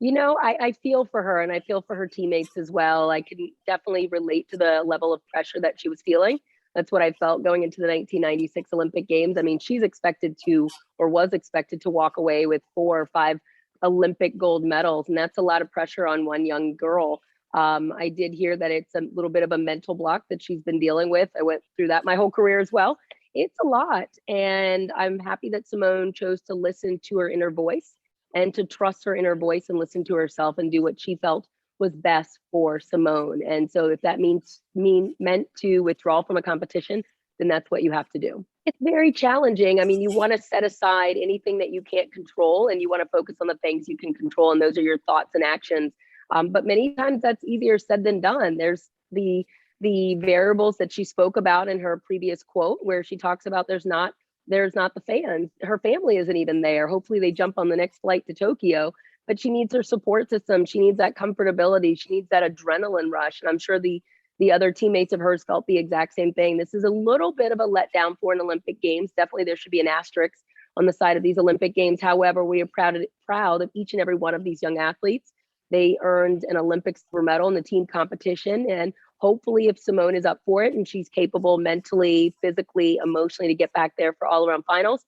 I feel for her and I feel for her teammates as well. I can definitely relate to the level of pressure that she was feeling. That's what I felt going into the 1996 Olympic Games. I mean, she's expected to, or was expected to walk away with 4 or 5 Olympic gold medals. And that's a lot of pressure on one young girl. I did hear that it's a little bit of a mental block that she's been dealing with. I went through that my whole career as well. It's a lot. And I'm happy that Simone chose to listen to her inner voice and to trust her inner voice and listen to herself and do what she felt was best for Simone. And so if that meant to withdraw from a competition, then that's what you have to do. It's very challenging. I mean, you want to set aside anything that you can't control and you want to focus on the things you can control. And those are your thoughts and actions. But many times that's easier said than done. There's the variables that she spoke about in her previous quote, where she talks about there's not the fans. Her family isn't even there. Hopefully they jump on the next flight to Tokyo, but she needs her support system. She needs that comfortability. She needs that adrenaline rush. And I'm sure the other teammates of hers felt the exact same thing. This is a little bit of a letdown for an Olympic Games. Definitely there should be an asterisk on the side of these Olympic Games. However, we are proud of each and every one of these young athletes. They earned an Olympic silver medal in the team competition. And hopefully if Simone is up for it and she's capable mentally, physically, emotionally to get back there for all around finals,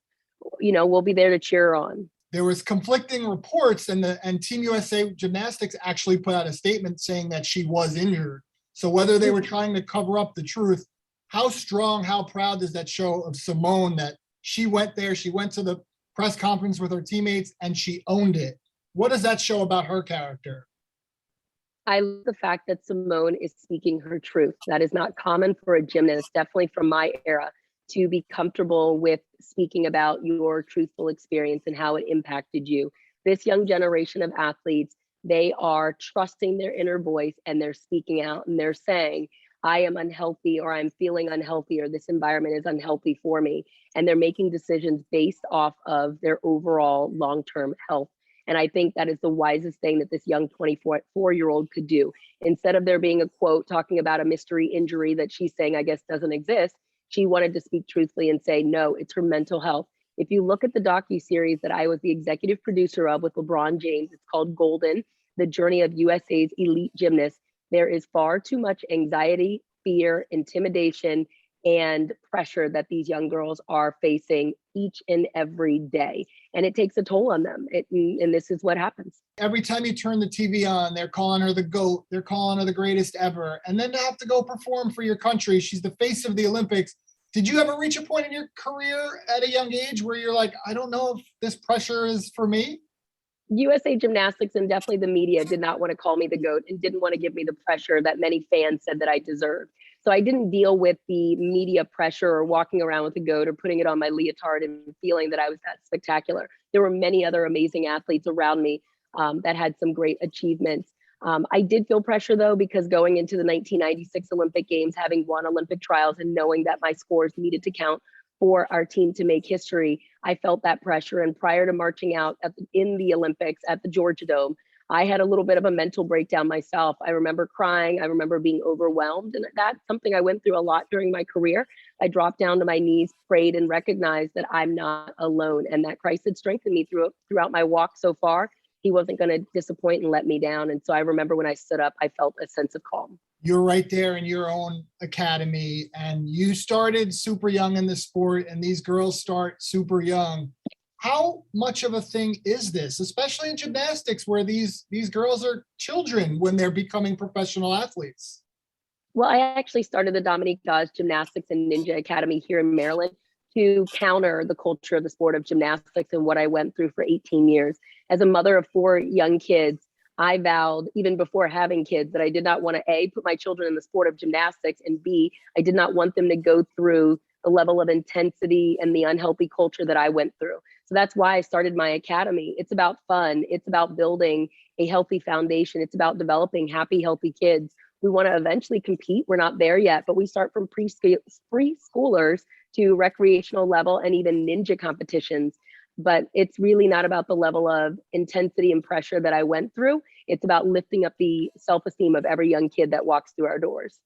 we'll be there to cheer her on. There was conflicting reports and Team USA Gymnastics actually put out a statement saying that she was injured. So whether they were trying to cover up the truth, how strong, how proud does that show of Simone that she went there, she went to the press conference with her teammates and she owned it? What does that show about her character? I love the fact that Simone is speaking her truth. That is not common for a gymnast, definitely from my era, to be comfortable with speaking about your truthful experience and how it impacted you. This young generation of athletes, they are trusting their inner voice and they're speaking out and they're saying, I am unhealthy or I'm feeling unhealthy or this environment is unhealthy for me. And they're making decisions based off of their overall long-term health. And I think that is the wisest thing that this young 24-year-old could do. Instead of there being a quote talking about a mystery injury that she's saying, I guess, doesn't exist, she wanted to speak truthfully and say, no, it's her mental health. If you look at the docuseries that I was the executive producer of with LeBron James, it's called Golden, The Journey of USA's Elite Gymnasts. There is far too much anxiety, fear, intimidation, and pressure that these young girls are facing each and every day. And it takes a toll on them. And this is what happens. Every time you turn the TV on, they're calling her the GOAT. They're calling her the greatest ever. And then to have to go perform for your country. She's the face of the Olympics. Did you ever reach a point in your career at a young age where you're like, I don't know if this pressure is for me? USA Gymnastics and definitely the media did not want to call me the GOAT and didn't want to give me the pressure that many fans said that I deserved. So I didn't deal with the media pressure or walking around with the GOAT or putting it on my leotard and feeling that I was that spectacular. There were many other amazing athletes around me that had some great achievements. I did feel pressure though, because going into the 1996 Olympic Games, having won Olympic trials and knowing that my scores needed to count for our team to make history, I felt that pressure. And prior to marching out in the Olympics at the Georgia Dome, I had a little bit of a mental breakdown myself. I remember crying. I remember being overwhelmed. And that's something I went through a lot during my career. I dropped down to my knees, prayed, and recognized that I'm not alone and that Christ had strengthened me throughout my walk so far. He wasn't going to disappoint and let me down. And so I remember when I stood up, I felt a sense of calm. You're right there in your own academy and you started super young in the sport and these girls start super young. How much of a thing is this, especially in gymnastics where these girls are children when they're becoming professional athletes? Well, I actually started the Dominique Dawes Gymnastics and Ninja Academy here in Maryland to counter the culture of the sport of gymnastics and what I went through for 18 years. As a mother of 4 young kids, I vowed even before having kids that I did not want to A, put my children in the sport of gymnastics, and B, I did not want them to go through the level of intensity and the unhealthy culture that I went through. So that's why I started my academy. It's about fun. It's about building a healthy foundation. It's about developing happy, healthy kids. We want to eventually compete. We're not there yet, but we start from preschoolers to recreational level and even ninja competitions. But it's really not about the level of intensity and pressure that I went through. It's about lifting up the self-esteem of every young kid that walks through our doors.